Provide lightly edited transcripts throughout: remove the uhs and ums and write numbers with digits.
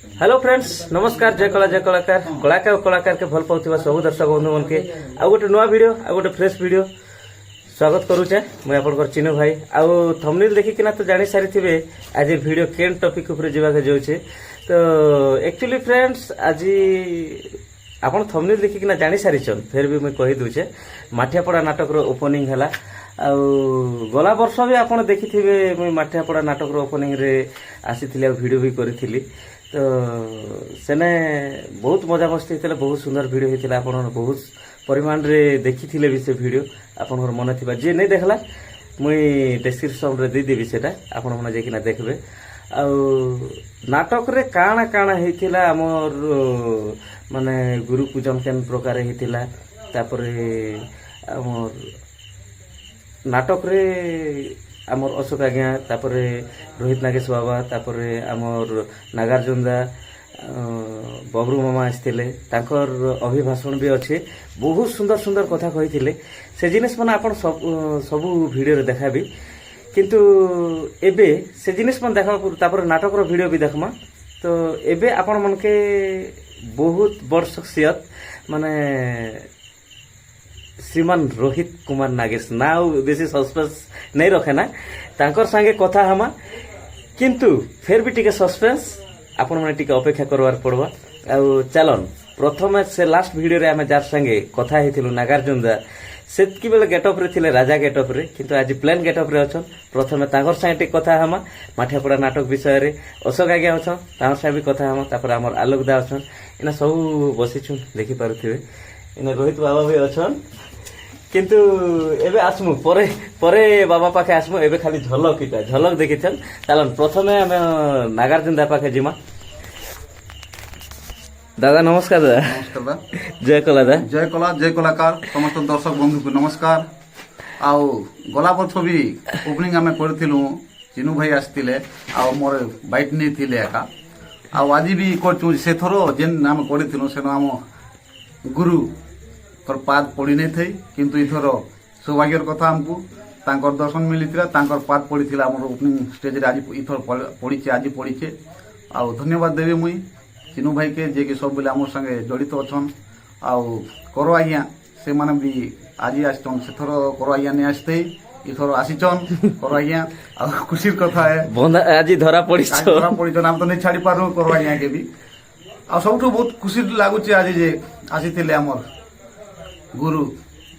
Hello friends नमस्कार जय कलाकार कलाकार के भल पाउथिबा सब दर्शक बंधु मन के आ गोटे नुआ वीडियो आ गोटे फ्रेश वीडियो स्वागत करूचे मैं आपनकर चिन्ह भाई आउ थंबनेल देखि किना तो जानि सारी थिबे आज वीडियो केन टॉपिक ऊपर जीवा के जाउचे तो एक्चुअली फ्रेंड्स आज आपन थंबनेल देखि किना जानि सारी छन फिर भी मैं कहि दूचे माठियापड़ा नाटक रो ओपनिंग हला आउ गला वर्ष भी आपन देखि थिबे मैं माठियापड़ा नाटक रो ओपनिंग रे आसीथिले वीडियो भी करिथिली तो सेने बहुत मजा मस्ती होता बहुत सुंदर वीडियो होता आप बहुत परिमाण रे देखी थे भी से वीडियो आपन मन थी जी नहीं देखला मुई डिस्क्रिप्शन रे दे देबी सेटा आपन मन जेकिना देखबे आ नाटक रे काना काना हेतिला हमर माने गुरु पूजन केन प्रकार हेतिला तापरे हमर नाटक रे आमर अशोक आज्ञा तापरे रोहित नागेश बाबा तापरे आमर नागार्जुनदा बबरू मामा आसते तांकर अभिभाषण भी अच्छे बहुत सुंदर सुंदर कथा कही से जिनिस मैंने आप सबू वीडियो देखाबी किंतु एबे से जिनिस मन देखा तापर नाटक रो वीडियो भी देखमा तो एबे आपण मन के बहुत बड़ शख्सियत माने श्रीमान रोहित कुमार नागेश ना बेसी सस्पेंस नहीं रखे ना तांकर संगे कथा हमा किंतु फिर भी टिके सस्पेंस आपण माने टिके अपेक्षा करवार पड़वा आ चलन प्रथम से लास्ट वीडियो रे हमें जार संगे कथा हेतिलु नागार्जुन दा सेतकी बेले गेटअप रे थिले राजा गेटअप रे किंतु आज प्लेन गेटअप रे अछन प्रथम तांकर संगे टिके कथा हमा माठियापड़ा नाटक विषय रे अशोक आज्ञा अछन तांकर संगे भी कथा हमा तापर हमर आलोक दा अछन इना सब बसिछु देखि पारुथिबे इना रोहित बाबा भी अछन किंतु एबे आसमु परे परे बाबा पाखे आसमु एबे खाली झलक इटा झलक देखिछन चलन प्रथमे हम नागार्जुन दा पाखे जिमा दादा नमस्कार दादा नमस्कार दा जय जय कलाकार समस्त दर्शक बंधु को नमस्कार आउ गला वर्ष भी ओपनिंग आमे करथिलु चिनु भाई आस्तिले आ मोर बाइट नै थिले एका आ आज भी करछु से थरो जेन नाम करथिलु सेनो हम गुरु पर पाद पड़ी नहीं थी किंतु इथर सौभाग्यर कथा हमको तांकर दर्शन मिली तांकर पाद पड़ी थी आम ओपनिंग स्टेज रे आज इथर पड़ी आज पड़ी आउ धन्यवाद देवी मुई चिनु भाई के जे कि सब बेले आम संगे जड़ित अच्छन आउ करो आज्ञा से माने भी आज आसचन से थर करो आज्ञा नहीं आसते इथर आसीचन करो आज्ञा आ खुशी कथा है आज धरा पड़ी नाम तो नहीं छाड़ी पारू करो आज्ञा के भी आ सब बहुत खुशी लगुच आज जे आसी आमर गुरु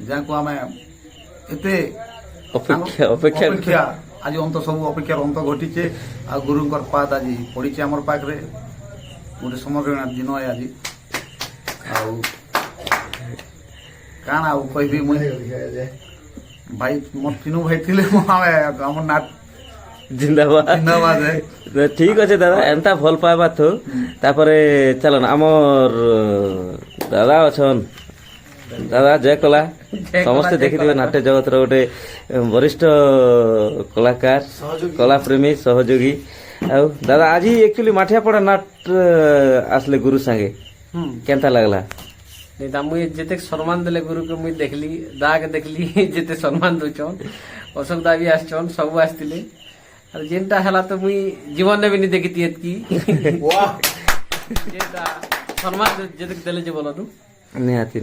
जाको आमे एते अपेक्षा आज अंत सब अपेक्षार अंत घटी आ गुरुंकर पाद आज पड़ी आमर पाखरे गोटे समग्र दिन है आज काण आ कहबी मुझे भाई मोर तीनों भाई थिले हमर नाट जिंदाबाद जिंदाबाद है ठीक अच्छे दादा एंता भल पाइबा थो तापरे चलन आमर दादा अछन दादा जय कला समस्ते देखिथिबे नाट्य जगत रो गोटे वरिष्ठ कलाकार कला प्रेमी सहयोगी आ दादा आज एक्चुअली माठियापड़ा नाट आसले गुरु संगे केनता लागला नहीं ता मुई जेते सम्मान देले गुरु के मुई देखली दा के देखली जेते सम्मान दोचन अशोक दा भी आछन सब आस्तिले और जेनटा हला तो मुई जीवन ने भी नहीं देखिती एतकी वाह जेटा सम्मान जेते देले जे बोलनु निहाती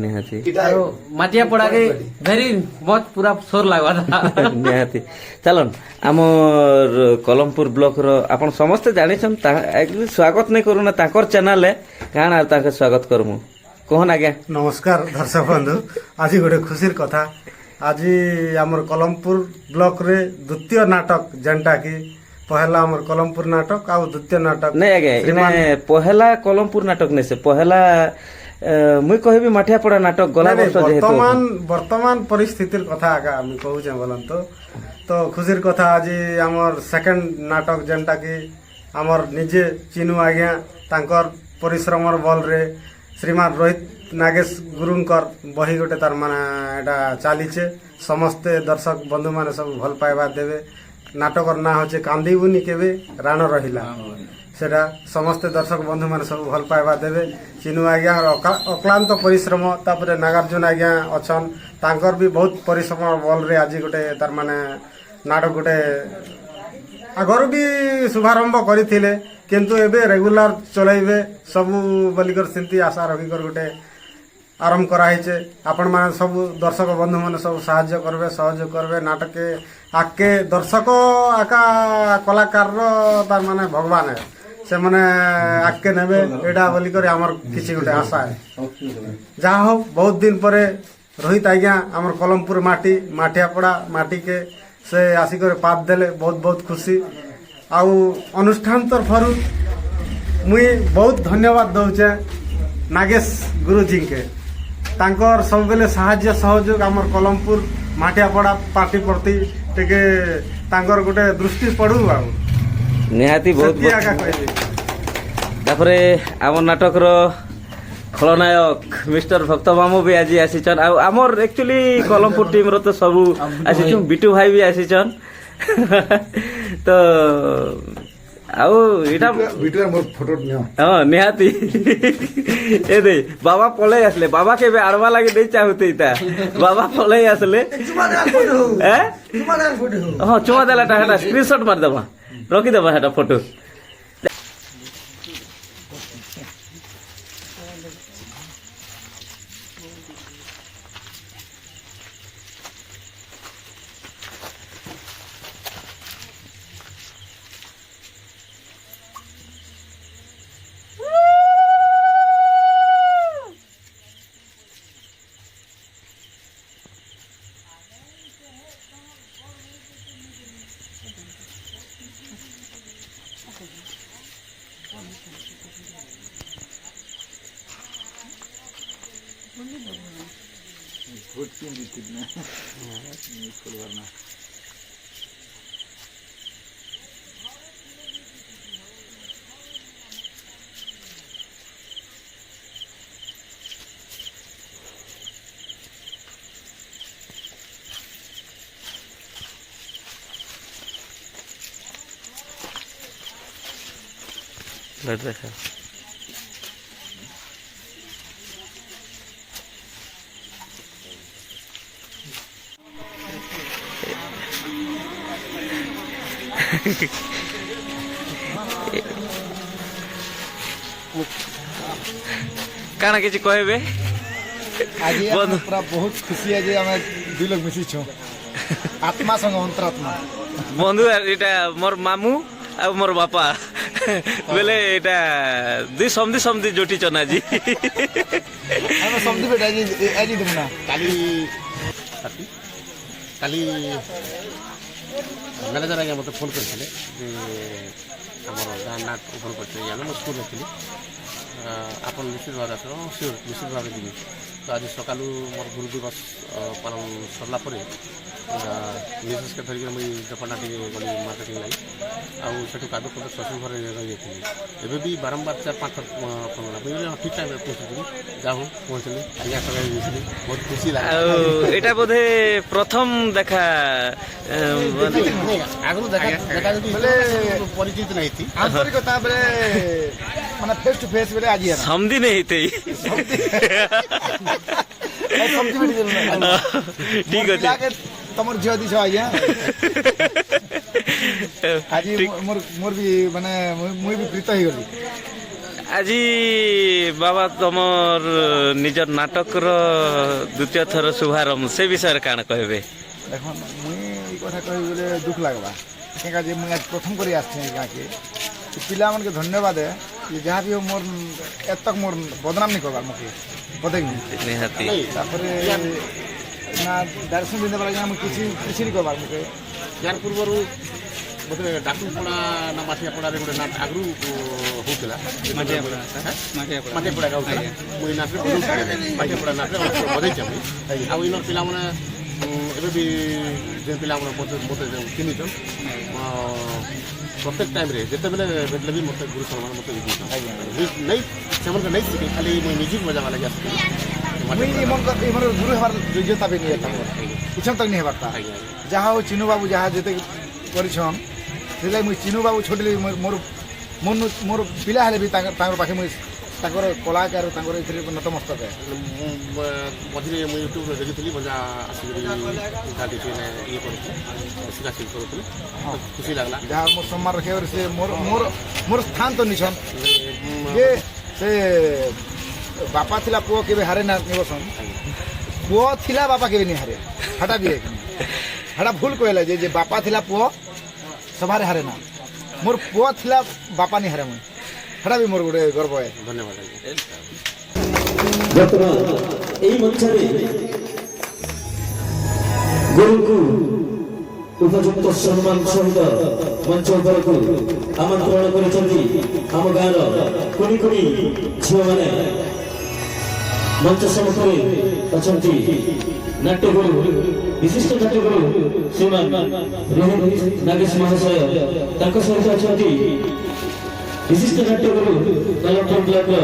माटिया पड़ा के भेरी बहुत पूरा शोर लागवा था निहाती चलन आमर कलमपुर ब्लॉक रो आपण समस्त जानि छन एक्चुअली स्वागत नहीं करू ना ताकर चैनल है काना ताके स्वागत करमु कोहन आज्ञा नमस्कार दर्शक बंधु आज गोटे खुशीर कथा आज आमर कलमपुर ब्लॉक रे द्वितीय नाटक जेनटा की पहला आमर कलमपुर नाटक आ द्वितीय नाटक नहीं आज्ञा पहला कलमपुर नाटक नहीं से पहला मुई कहबी माठियापड़ा नाटक गला वर्ष वर्तमान परिस्थितिर कथा आगा हम कहूचे बोलन तो खुशीर कथा आज आमर सेकंड नाटक जेनटा की आमर निजे चिनु आज्ञा तांकर परिश्रमर बल रे श्रीमान रोहित नागेश गुरुंकर बही गोटे तार माने एटा चालीचे समस्ते दर्शक बंधु माने सब भल पाइबा देवे नाटकर ना होचे कांदीबुनी केबे राण रहिला सेटा समस्त दर्शक बंधु माने सब भल पाइबा देवे चिनु आज्ञा अक्लांत परिश्रम तापरे नागार्जुन आज्ञा अछन तांकर भी बहुत परिश्रम बल रे आज गोटे तार माने नाटक गोटे ଆଗରୁ ବି ଶୁଭାରମ୍ଭ କରିଥିଲେ କିନ୍ତୁ ଏବେ ରେଗୁଲାର ଚଲେଇବେ ସବୁ ବୋଲିକରି ସେମିତି ଆଶା ରଖିକରି ଗୋଟେ ଆରମ୍ଭ କରାହେଇଛେ। ଆପଣମାନେ ସବୁ ଦର୍ଶକ ବନ୍ଧୁମାନେ ସବୁ ସାହାଯ୍ୟ କରିବେ, ସହଯୋଗ କରିବେ। ନାଟକେ ଆଗକେ ଦର୍ଶକ ଆକା କଳାକାରର ତାର ମାନେ ଭଗବାନ ହେ, ସେମାନେ ଆଗକେ ନେବେ ଏଇଟା ବୋଲିକରି ଆମର କିଛି ଗୋଟେ ଆଶା ହେ। ଯାହା ହଉ ବହୁତ ଦିନ ପରେ ରୋହିତ ଆଜ୍ଞା ଆମର କଲମପୁର ମାଠିଆପଡ଼ା ମାଟିକେ ସେ ଆସିକରି ପାତ ଦେଲେ, ବହୁତ ବହୁତ ଖୁସି। ଆଉ ଅନୁଷ୍ଠାନ ତରଫରୁ ମୁଇଁ ବହୁତ ଧନ୍ୟବାଦ ଦଉଛେ ନାଗେଶ ଗୁରୁଜୀକେ। ତାଙ୍କର ସବୁବେଳେ ସାହାଯ୍ୟ ସହଯୋଗ ଆମର କଲମପୁର ମାଠିଆପଡ଼ା ପାର୍ଟି ପ୍ରତି ଟିକେ ତାଙ୍କର ଗୋଟେ ଦୃଷ୍ଟି ପଡୁ। ଆଉ ନିହାତି ବହୁତ ସେତିକି ଆକା କହିବି। ତାପରେ ଆମ ନାଟକର ଖଳନାୟକ ମିଷ୍ଟର ଭକ୍ତ ମାମୁ ବି ଆଜି ଆସିଛନ୍। ଆଉ ଆମର ଆକ୍ଚୁଆଲି କଲମପୁର ଟିମ୍ର ତ ସବୁ ଆସିଛୁ, ବିଟୁ ଭାଇ ବି ଆସିଛନ୍। ତ ଆଉ ଏଇଟା ହଁ ନିହାତି ଏ ଦେ ବାବା ପଳେଇ ଆସିଲେ, ବାବା କେବେ ଆଣବା ଲାଗି ନେଇ ଚାହୁଁତେ ଇଟା ବାବା ପଳେଇ ଆସିଲେ। ହଁ ଚୁମା ଦେଲାଟା ହେଟା ସ୍କ୍ରିନଶଟ ମାରିଦେବା, ରଖିଦେବା ହେଟା ଫଟୋ। দেখা କାଣା କିଛି କହିବେ? ଆଜି ଆମେ ପୁରା ବହୁତ ଖୁସି ଆଜି ଆମେ ଦୁଇ ଲୋକ ମିଶିଛୁ ଆତ୍ମା ସଙ୍ଗ ଅନ୍ତରାତ୍ମା। ବନ୍ଧୁ ଏଇଟା ମୋର ମାମୁ ଆଉ ମୋର ବାପା ବେଲେ ଏଇଟା ଦୁଇ ସମଧି ସମଧି ଜୁଟିଛନ୍ ଆଜି। ଆମେ ସମଧି ବେଟା ଆଜି ଦେବୁ ନା କାଲି ମ୍ୟାନେଜର ଆଜ୍ଞା ମୋତେ ଫୋନ୍ କରିଥିଲେ ଯେ ଆମର ଗାଁ ନାଟ ଓପନ୍ କରିଥିଲେ ଆମେ ମୁଁ ସ୍କୁଲରେ ଥିଲି, ଆପଣ ନିଶ୍ଚିତ ଭାବରେ ଆସିବ। ସିଓର ନିଶ୍ଚିତ ଭାବରେ ଯିବି। ତ ଆଜି ସକାଳୁ ମୋର ଗୁରୁ ଦିବସ ପାଳନ ସରିଲା ପରେ ମିସେସ୍କେ ଧରିକି ମୁଇଁ ଦୋକାନଟା ଟିକେ ଗଲି ମାର୍କେଟିଂ ଲାଗି। ଆଉ ସେଠୁ କାଦୁ ପଦ ଶ୍ୱଶୁର ଘରେ ରହିଯାଇଥିଲି। ଏବେ ବି ବାରମ୍ବାର 4-5 ଥର ଫୋନ୍ କଲା, ବୁଝିଲେ ହଁ ଠିକ୍ ଟାଇମ୍ରେ ପହଞ୍ଚିଥିଲି। ଯାହା ହଉ ପହଞ୍ଚିଲି, ଆଜ୍ଞା ସକାଳେ ଯାଇଥିଲି, ବହୁତ ଖୁସି ଲାଗେ। ଆଉ ଏଇଟା ବୋଧେ ପ୍ରଥମ ଦେଖା ଆଗରୁ ଦେଖା ବୋଲେ ପରିଚିତ ନାହିଁ ଥି ଆନ୍ତରିକତା ବେଲେ ମାନେ ଫେସ୍ ଟୁ ଫେସ୍ ବେଲେ ଆଜି ସମଧି ନେଇ ହେଇତେ ଠିକ ଅଛି। ତମର ଝିଅ ଦିଛ ଆଜ୍ଞା ଆଜି ମୋର ବି ମାନେ ମୁଇଁ ବି ପ୍ରୀତ ହେଇଗଲି। ଆଜି ବାବା ତମର ନିଜର ନାଟକର ଦ୍ୱିତୀୟ ଥର ଶୁଭାରମ୍ଭ, ସେ ବିଷୟରେ କାଣା କହିବେ? ଦେଖୁন ମୁଇଁ এই কথা কহি বলে দুঃখ লাগবা কেন যে মুই আজ প্রথম করে আসছি এই গাঁকে পিলামানকে ধন্যবাদ যে যাহা বি মোর এতক মোর বদনাম নি করবার মুখে বদেক নিহাতি তারপরে না দর্শন দিতে পারা আমি কিছু কিছু নি করবার মুখে यार पूर्वर बोधे डाकुपड़ा ना माठियापड़ारे गोटे नाट आगु होउतला माठियापड़ा गाउतला मुई नाटरे माठियापड़ा नाटरे बदैछ मुई आ इनर पिला माने एबे भी जे पिला माने मते चिनिछन प्रत्येक टाइम रे जेते बेले बेटले भी मते गुरु सम्मान मते नहीं सेमन नहीं सिखे खाली मुई म्यूजिक बजावा लागि आसी मुई मन गुरु हमार योग्यता भी नहीं था कुछ तक नहीं हेबारता जहाँ हो चिनू बाबू जहाँ जेते करछन से मुई चिनू बाबू छोड़ली मोर मोर पिला हेले भी तांगर पाखे मुई ତାଙ୍କର କଳାକାର ତାଙ୍କର ଏଥିରେ ନତମସ୍ତକ ମଝିରେ ମୁଁ ୟୁଟ୍ୟୁବରେ ଦେଖିଥିଲି ମଜା ଆସିକରି କିଛି ଇଏ କରୁଥିଲି ଶିଖାଶିଖି କରୁଥିଲି ଖୁସି ଲାଗଲା ଯାହା ମୋର ସମ୍ମାନ ରଖିବାରେ ସେ ମୋର ସ୍ଥାନ ତ ନିଛନ୍ ଯେ ସେ ବାପା ଥିଲା ପୁଅ କେବେ ହାରେ ନା ନିବସନ ପୁଅ ଥିଲା ବାପା କେବେ ନି ହାରେ ହାଟା ବି ହାଟା ଭୁଲ କହିଲା ଯେ ବାପା ଥିଲା ପୁଅ ସଭାରେ ହାରେ ନା ମୋର ପୁଅ ଥିଲା ବାପା ନି ହାରେ ମୁଇଁ ହାଟା ବି ମୋର ଗୋଟେ ଗର୍ବ ହେ ଧନ୍ୟବାଦ ଆଜ୍ଞା। ବର୍ତ୍ତମାନ ଏହି ମଞ୍ଚରେ ଗୁରୁଙ୍କୁ ଉପଯୁକ୍ତ ସମ୍ମାନ ସହିତ ମଞ୍ଚ ଉପରକୁ ଆମନ୍ତ୍ରଣ କରିଛନ୍ତି ଆମ ଗାଁର କୁଣି କୁଣି ଝିଅମାନେ ମଞ୍ଚ ସମ୍ମୁଖରେ ଅଛନ୍ତି ନାଟ୍ୟଗୁରୁ ବିଶିଷ୍ଟ ନାଟ୍ୟଗୁରୁ ଶ୍ରୀମାନ ରୋହିତ ନାଗେଶ ମହାଶୟ ତାଙ୍କ ସହିତ ଅଛନ୍ତି ବିଶିଷ୍ଟ ନାଟ୍ୟଗୁରୁ କଲମପୁର ବ୍ଲକର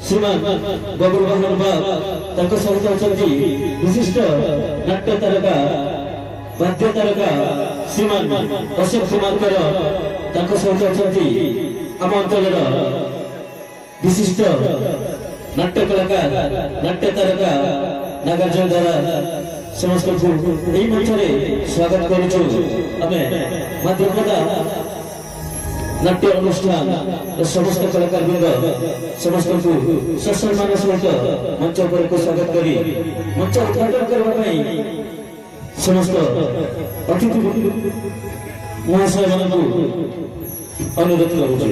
ଶ୍ରୀମାନ ବବୁଲ ବାହନ ବାଗ ତାଙ୍କ ସହିତ ଅଛନ୍ତି ବିଶିଷ୍ଟ ନାଟ୍ୟ ତାରକା ବାଦ୍ୟ ତାରକା ଶ୍ରୀମାନ ଅଶୋକ କୁମାରଙ୍କର ତାଙ୍କ ସହିତ ଅଛନ୍ତି ଆମ ଅଞ୍ଚଳର ବିଶିଷ୍ଟ ନାଟ୍ୟ କଳାକାର ନାଟ୍ୟ ତାରକା ନାଗାର୍ଜୁନ ଦ୍ୱାରା ସମସ୍ତଙ୍କୁ ଏହି ମଞ୍ଚରେ ସ୍ୱାଗତ କରୁଛୁ। ଆମେ ମାଧ୍ୟମତା ନାଟ୍ୟ ଅନୁଷ୍ଠାନ ସମସ୍ତ କଳାକାରବୃନ୍ଦ ସମସ୍ତଙ୍କୁ ସସମ୍ମାନ ସହିତ ମଞ୍ଚ ଉପରକୁ ସ୍ୱାଗତ କରି ମଞ୍ଚ ଉଦ୍ଘାଟନ କରିବା ପାଇଁ ସମସ୍ତ ଅତିଥି ମହାଶୟମାନଙ୍କୁ ଅନୁରୋଧ କରୁଛୁ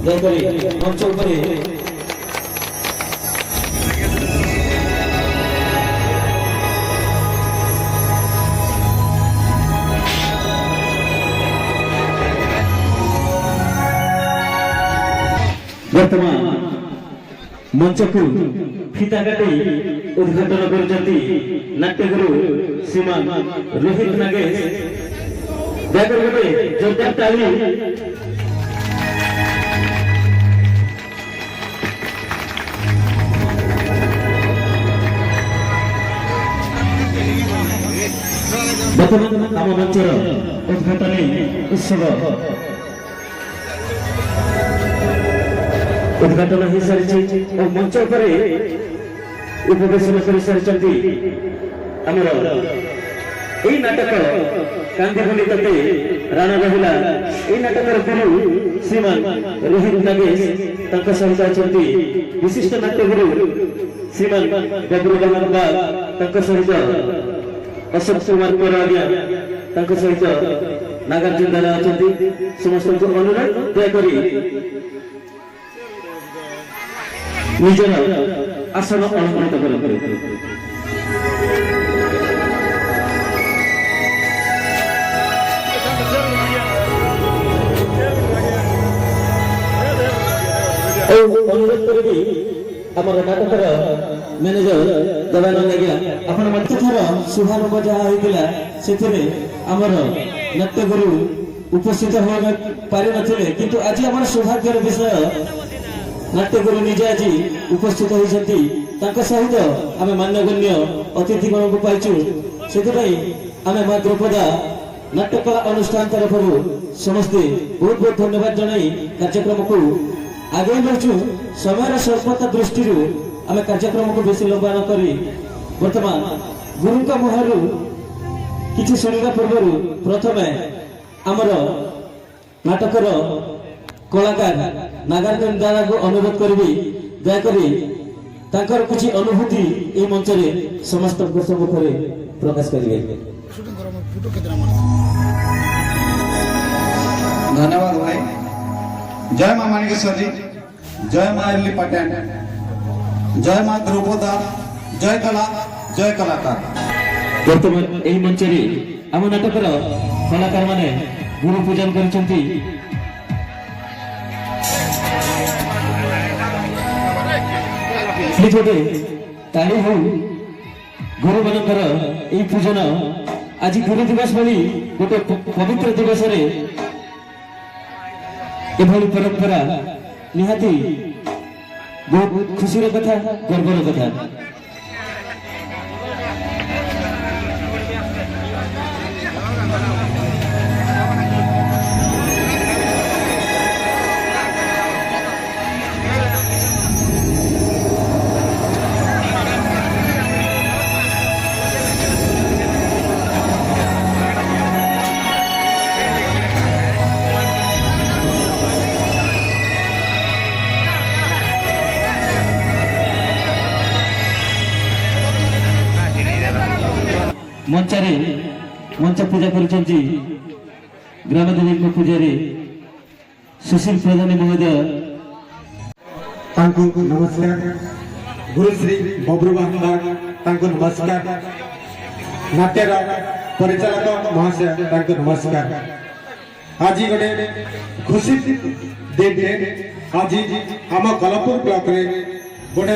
ଦୟାକରି ମଞ୍ଚ ଉପରେ ବର୍ତ୍ତମାନ ମଞ୍ଚକୁ ଫିତା କାଟି ଉଦ୍ଘାଟନ କରୁଛନ୍ତି ନାଟ୍ୟଗୁରୁ ଶ୍ରୀମାନ ରୋହିତ ନାଗେଶ ଦୟାକରି ଗୋଟେ ଜୋରଦାର ତାଳି ବର୍ତ୍ତମାନ ଆମ ମଞ୍ଚର ଉଦ୍ଘାଟନୀ ଉତ୍ସବ ଉଦ୍ଘାଟନ ହୋଇସାରିଛି ଓ ମଞ୍ଚ ଉପରେ ଉପବେଶନ କରିସାରିଛନ୍ତି ଆମର ଏହି ନାଟକ କାନ୍ଦି ବୋଲି ତତେ ରାଣ ରହିଲା ଏହି ନାଟକର ଗୁରୁ ଶ୍ରୀମାନ ରୋହିତ ନାଗେଶ ତାଙ୍କ ସହିତ ଅଛନ୍ତି ବିଶିଷ୍ଟ ନାଟ୍ୟଗୁରୁ ଶ୍ରୀମାନ ବବୁଲ ବାହନ ବାଗ ତାଙ୍କ ସହିତ ଅଶୋକ କୁମାର କର ଆଜ୍ଞା ତାଙ୍କ ସହିତ ନାଗାର୍ଜୁନ ଦାଦା ଅଛନ୍ତି ସମସ୍ତଙ୍କୁ ଅନୁରୋଧ ଦୟାକରି ନିଜର ଆସନ ଅଳଙ୍କୃତ କରନ୍ତୁ। ଅନୁରୋଧ କରିବି ଆମର ନାଟକର ମ୍ୟାନେଜର ଦେବାନନ୍ଦ ଆଜ୍ଞା ଆପଣ ମଞ୍ଚଥର ଶୁଭାରମ୍ଭ ଯାହା ହୋଇଥିଲା ସେଥିରେ ଆମର ନାଟ୍ୟଗୁରୁ ଉପସ୍ଥିତ ହୋଇ ପାରିନଥିଲେ କିନ୍ତୁ ଆଜି ଆମର ସୌଭାଗ୍ୟର ବିଷୟ ନାଟ୍ୟଗୁରୁ ନିଜେ ଆଜି ଉପସ୍ଥିତ ହୋଇଛନ୍ତି ତାଙ୍କ ସହିତ ଆମେ ମାନ୍ୟଗଣ୍ୟ ଅତିଥିଗଣଙ୍କୁ ପାଇଛୁ ସେଥିପାଇଁ ଆମେ ମା ଦ୍ରୌପଦା ନାଟ୍ୟକଳା ଅନୁଷ୍ଠାନ ତରଫରୁ ସମସ୍ତେ ବହୁତ ବହୁତ ଧନ୍ୟବାଦ ଜଣାଇ କାର୍ଯ୍ୟକ୍ରମକୁ ଆଗେଇ ନେଉଛୁ ସମୟର ସ୍ୱଳ୍ପତା ଦୃଷ୍ଟିରୁ ଆମେ କାର୍ଯ୍ୟକ୍ରମକୁ ବେଶୀ ଲମ୍ବା ନ କରି ବର୍ତ୍ତମାନ ଗୁରୁଙ୍କ ମୁହଁରୁ କିଛି ଶୁଣିବା ପୂର୍ବରୁ ପ୍ରଥମେ ଆମର ନାଟକର କଳାକାର ନାଗାର୍ଜୁନ ଦାଦାଙ୍କୁ ଅନୁରୋଧ କରିବି ଦୟାକରି ତାଙ୍କର କିଛି ଅନୁଭୂତି ଏହି ମଞ୍ଚରେ ସମସ୍ତଙ୍କ ସମ୍ମୁଖରେ ପ୍ରକାଶ କରିବେ। धन्यवाद भाई। जय मां माणिकेश्वर जी, जय मां एरली पटेल, जय मां द्रौपदा, जय कला, जय कलाकार। ବର୍ତ୍ତମାନ ଏହି ମଞ୍ଚରେ ଆମ ନାଟକର କଳାକାର ମାନେ ଗୁରୁ ପୂଜନ କରିଛନ୍ତି ଗୋଟେ ତାଳି ହଉ ଗୁରୁ ମାନଙ୍କର ଏହି ପୂଜନ ଆଜି ଗୁରୁ ଦିବସ ଭଳି ଗୋଟେ ପବିତ୍ର ଦିବସରେ ଏଭଳି ପରମ୍ପରା ନିହାତି ବହୁତ ଖୁସିର କଥା ଗର୍ବର କଥା। ମଞ୍ଚରେ ମଞ୍ଚ ପୂଜା କରୁଛନ୍ତି ଗ୍ରାମଦେବୀଙ୍କ ପୂଜାରେ ସୁଶୀଲ ପ୍ରଧାନ ମହୋଦୟ ତାଙ୍କୁ ନମସ୍କାର। ଗୁରୁଶ୍ରୀ ବବ୍ରୁ ବାହାନ ତାଙ୍କୁ ନମସ୍କାର। ନାଟ୍ୟର ପରିଚାଳକ ମହାଶୟ ତାଙ୍କୁ ନମସ୍କାର। ଆଜି ଗୋଟେ ଖୁସି ଦିନରେ ଆଜି ଆମ ଗଲପୁର ବ୍ଲକରେ ଗୋଟେ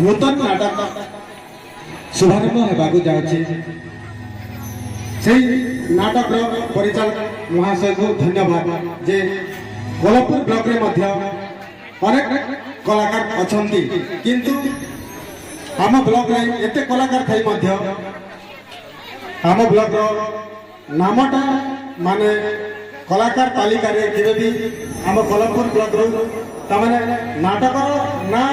ନୂତନ ନାଟକ ଶୁଭାରମ୍ଭ ହେବାକୁ ଯାଉଛି। ସେଇ ନାଟକର ପରିଚାଳକ ମହାଶୟକୁ ଧନ୍ୟବାଦ ଯେ ଗଲପୁର ବ୍ଲକରେ ମଧ୍ୟ ଅନେକ କଳାକାର ଅଛନ୍ତି, କିନ୍ତୁ ଆମ ବ୍ଲକରେ ଏତେ କଳାକାର ଥାଇ ମଧ୍ୟ ଆମ ବ୍ଲକର ନାମଟା ମାନେ କଳାକାର ତାଲିକାରେ କେବେ ବି ଆମ ଗଲପୁର ବ୍ଲକରୁ ତାମାନେ ନାଟକର ନାଁ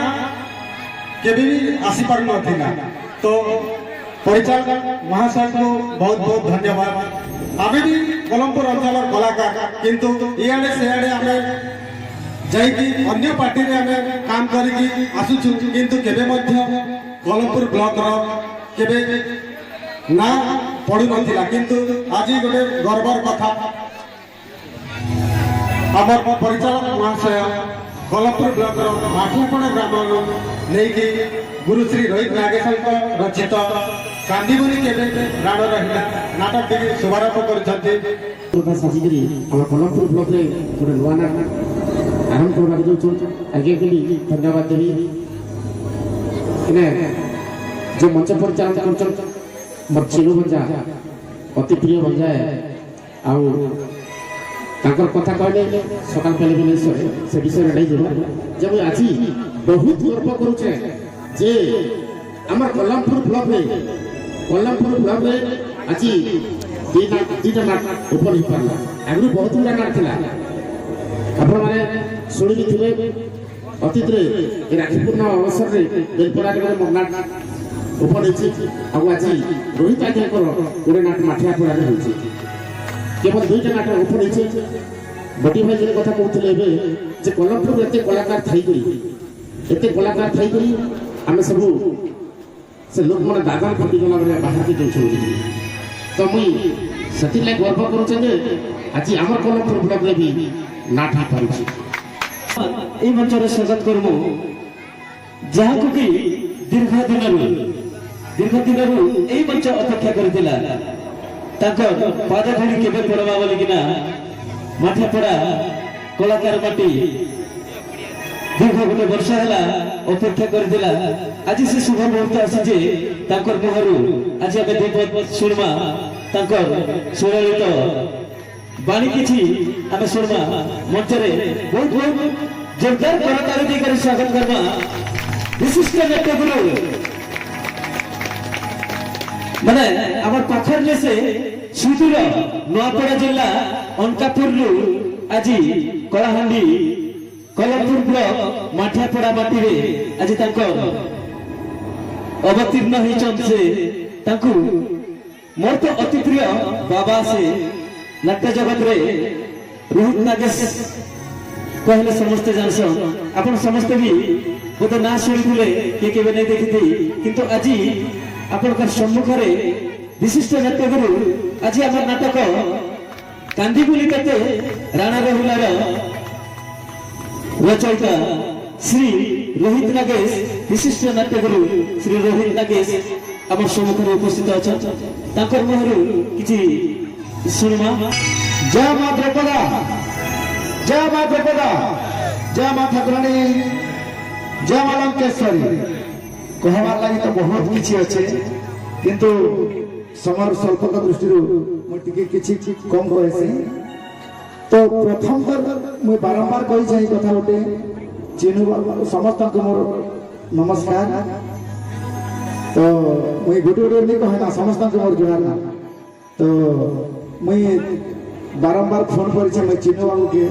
କେବେ ବି ଆସିପାରୁନଥିଲା। ତ ପରିଚାଳକ ମହାଶୟଙ୍କୁ ବହୁତ ବହୁତ ଧନ୍ୟବାଦ। ଆମେ ବି କଲମପୁର ଅଞ୍ଚଳର କଳାକାର, କିନ୍ତୁ ଇଆଡ଼େ ସେଆଡ଼େ ଆମେ ଯାଇକି ଅନ୍ୟ ପାର୍ଟିରେ ଆମେ କାମ କରିକି ଆସୁଛୁ, କିନ୍ତୁ କେବେ ମଧ୍ୟ କଲମପୁର ବ୍ଲକର କେବେ ନା ପଡୁନଥିଲା। କିନ୍ତୁ ଆଜି ଗୋଟେ ଗର୍ବର କଥା, ଆମର ପରିଚାଳକ ମହାଶୟ କଲମପୁର ବ୍ଲକର ମାଠିଆପଡ଼ା ଗ୍ରାମରୁ ନେଇକି ଗୁରୁଶ୍ରୀ ରୋହିତ ନାଗେଶଙ୍କ ରଚିତ କାନ୍ଦିବୁନି କେବେ ପ୍ରାଣ ରହିଲା ନାଟକଟିକି ଶୁଭାରମ୍ଭ କରିଛନ୍ତି। ସାଜିକିରି ଆମ କଲମପୁର ବ୍ଲକରେ ଗୋଟେ ନୂଆ ନାଟକ ଆରମ୍ଭ କରିବାକୁ ଯାଉଛୁ। ଆଜ୍ଞା ବୋଲି ଧନ୍ୟବାଦ ଦେବି। ଯେ ମଞ୍ଚ ପରିଚାଳନା କରୁଛନ୍ତି ମୋର ଚିନୁ ଭଞ୍ଜା, ଅତି ପ୍ରିୟ ଭଞ୍ଜା। ଆଉ ତାଙ୍କର କଥା କହିଲେ ସକାଳ ପାଇଲେ ବି ସେ ବିଷୟରେ ନେଇ ଯିବ ଯେ ମୁଁ ଆଜି ବହୁତ ଗର୍ବ କରୁଛେ ଯେ আমার কল্যাণপুর ব্লকে আজ দুইটা নাট ওপন হয়ে পারা। আগুন বহুত গুড়া নাট লা আপনার মানে শুনি থিবে অতীতরে এই রাখিপূর্ণ অবসরে বেলপড়ার নাট ওপন হয়েছে। আজ রোহিত আজ্ঞাঙ্কর গোটে নাট মাঠিয়াপড়ার হয়েছে। কেবল দুইটা নাট ওপন হয়েছে। বটি ভাই যে কথা কହୁଥିଲେ ଏବେ যে কল্যাণপুর এতে কলাকার থাইকরি আমি সবু से लोक मैंने दादा फटिगला बेले बाहर के जाऊँ। तो मुई से गर्व करुचे जे आज आम कलमपुर ब्लक में भी नाट हो पार। এই মঞ্চরে স্বাগত করবো যাহাকু কি দীর্ঘ দিনরু এই মঞ্চ অপেক্ষা করিছিলা। তাঙ্কর পাদ ধরি কেবে পড়বা বলিকিনা মাঠিয়াপড়া কলাকার মাটি দীর্ঘ গোটে বর্ষ হেলা অপেক্ষা করিছিলা। আজ সে শুভ মুহূর্ত আসিছে তাঙ্কর মুহরু। আজ আমি দুই শুণমা তাঙ্কর সুললিত বাণী কিছু আমি শুণমা। মঞ্চরে বহুত বহুত जोरदार कलाकारी देकर स्वागत करना विशिष्ट नाट्यगुरु माने आम पाखर से सुदूर नुआपड़ा जिला अंकापुर आज कलाहांडी कलमपुर ब्लक माठियापड़ा माटी आज अवतीर्ण होती मोर तो अति प्रिय बाबा से नाट्य जगत रे रोहित नागेश कहले समस्ते जानसन। आपण समस्ते भी बोधे ना शुणुले किए नहीं देखी, किंतु आज आपण सम्मुख में विशिष्ट नाट्यगुरु आज आम नाटक कांदीबुली केते राणा रहुलार रचयिता श्री रोहित नागेश विशिष्ट नाट्यगुरु श्री रोहित नागेश आम सम्मुख में उपस्थित अच्छा। मुहरु किछि शुणमा। जय मां द्रौपदा, जय मां द्रौपदा, जय मां ठाकुराणी, जय मां लंकेश्वरी। कहवार लगी तो बहुत किसी अच्छे, किंतु समर स्वल्पता दृष्टि किसी कम कहे। तो प्रथम मुझे बारंबार कही कथा गोटे चिन्हु समस्त मोर नमस्कार। तो मुझे गोटे गोटे नहीं कहे समस्त मोर जुहार। तो मुझे बारंबार फोन कर चिन्हु बाबू के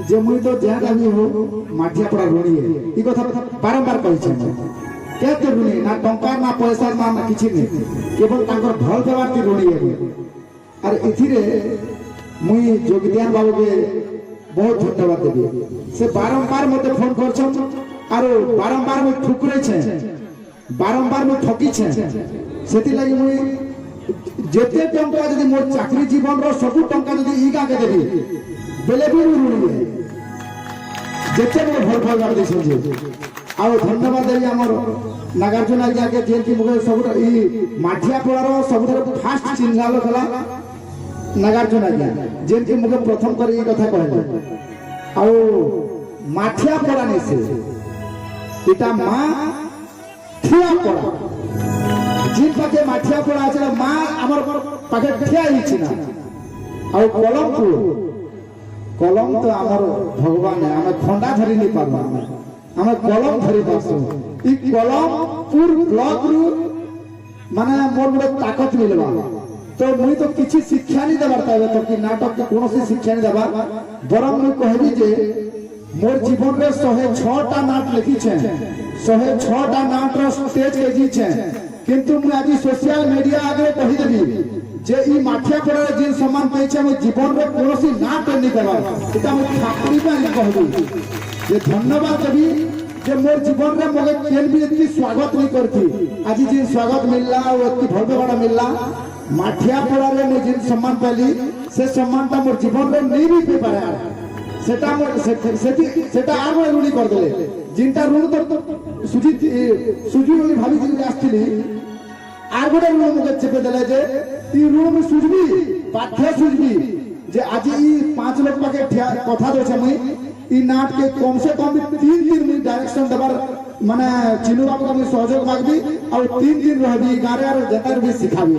जे मुई तो जहाँ भी हो माठियापड़ा ऋणी है ये कथा बारंबार कहते ऋणी ना टंका ना पैसा ना किसी नहीं, केवल भल व्यवहार की ऋणी है। और इथिरे मुई जोगियान बाबू के बहुत धन्यवाद देवी। से बारंबार मत फोन कर बारंबार मुझे ठुकरे बारंबार मुझे ठकी से मुई যেতে টঙ্কা যদি মোর চাকরি জীবনর সবু টঙ্কা যদি ই গাঁকে দেবি বেলে ବି ମୁଁ ଋଣୀ ହୁଏ ଯେତେ ମୋର ଭଲ ଭଲ ଗାଡ଼ି ଦେଇଛନ୍ତି ଆଉ ଧନ୍ୟବାଦ ଦେବି ଆମର ନାଗାର୍ଜୁନ ଆଜ୍ଞାକେ ଯେକି ମୁଖେ ସବୁ ଇ ମାଠିଆପଡ଼ାର ସବୁଠାରୁ ଫାଷ୍ଟ ଚିହ୍ନାଲ ଥିଲା ନାଗାର୍ଜୁନ ଆଜ୍ଞା ଯେକି ମୁଖେ ପ୍ରଥମ କରି ଏ କଥା କହିଲେ ଆଉ ମାଠିଆପଡ଼ା ନେଇ ସେ ଏଟା ମା ଠିଆପଡ଼ା जिन पाखे माठिया पड़ा আছে মা আমার পাখে ঠিয়া হইছে না আর কলম তো আমার ভগবান আমি খন্ডা ধরি নি পারবা আমি কলম ধরি পাসু ই কলম পুর ব্লক রু মানে মোর বড় তাকত মিলবা তো মুই তো কিছু শিক্ষা নি দেবার তাইবে তো কি নাটক কোনসি শিক্ষা নি দেবা বরং মুই কহিবি যে মোর জীবনরে 106টা নাট লিখিছে 106টা নাটর স্টেজ কেজিছে কিন্তু ମୁଁ ଆଜି ସୋସିଆଲ ମିଡିଆ ଆଗରେ କହିଦେବି ଯେ ଇ ମାଠିଆପଡ଼ାରେ ଯେନ୍ ସମ୍ମାନ ପାଇছে ଆମ ଜୀବନରେ କୌଣସି ନା ଟେନି ଦେବା ଏଟା ମୁଁ ଚାକରି ପାଇଁ କହିବି ଯେ ଧନ୍ୟବାଦ ଦେବି ଯେ ମୋର ଜୀବନରେ ମୋତେ କେନ୍ ବି ଏତିକି ସ୍ୱାଗତ ନେଇ କରିଥି ଆଜି ଯେନ୍ ସ୍ୱାଗତ ମିଳିଲା ଆଉ ଏତିକି ଭଲ ବ୍ୟବହାର ମିଳିଲା ମାଠିଆପଡ଼ାରେ ମୁଁ ଯେନ୍ ସମ୍ମାନ ପାଇଲି ସେ ସମ୍ମାନଟା ମୋର ଜୀବନରେ ନେଇ ବି ପାଇପାରେ ସେଟା ସେଟା আর মই ঋণী କରିଦେଲେ जिनटा ऋण तो सुझी बोली भाभी आसली आर गोटे ऋण मुझे चेपे देले जे ई ऋण में सुझबी बाध्य सुझबी जे आज ई 5 लोग पाके कथा दोछे मुई ई नाट के कम से कम 3 दिन मुई डायरेक्शन देबार माने चिनु बाबू का मुई सहयोग मागबी और 3 दिन रहबी गारे और जतार भी सिखाबी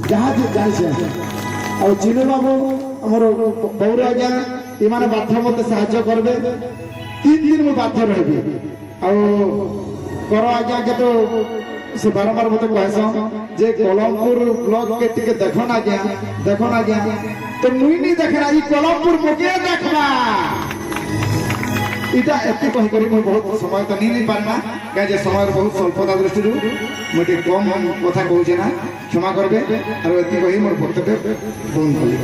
जहां जे जानि छे और चिनु बाबू हमर बौर आज्ञा ई माने बाध्य मते सहायता करबे 3 दिन में बाध्य रही कर आज्ञा के तो से बारंबार मत कहस जे कलमपुर ब्लॉक के टिके देखन आज्ञा तो मुई नहीं देखना ई कलमपुर मोके देखबा इटा एते कहि करी मैं बहुत समय तो नहीं पारना क्या जे समय बहुत स्वल्पता दृष्टि मुझे कम कथा कहूँ ना क्षमा करबे और एते कही मोर वक्तव्य बंद करी।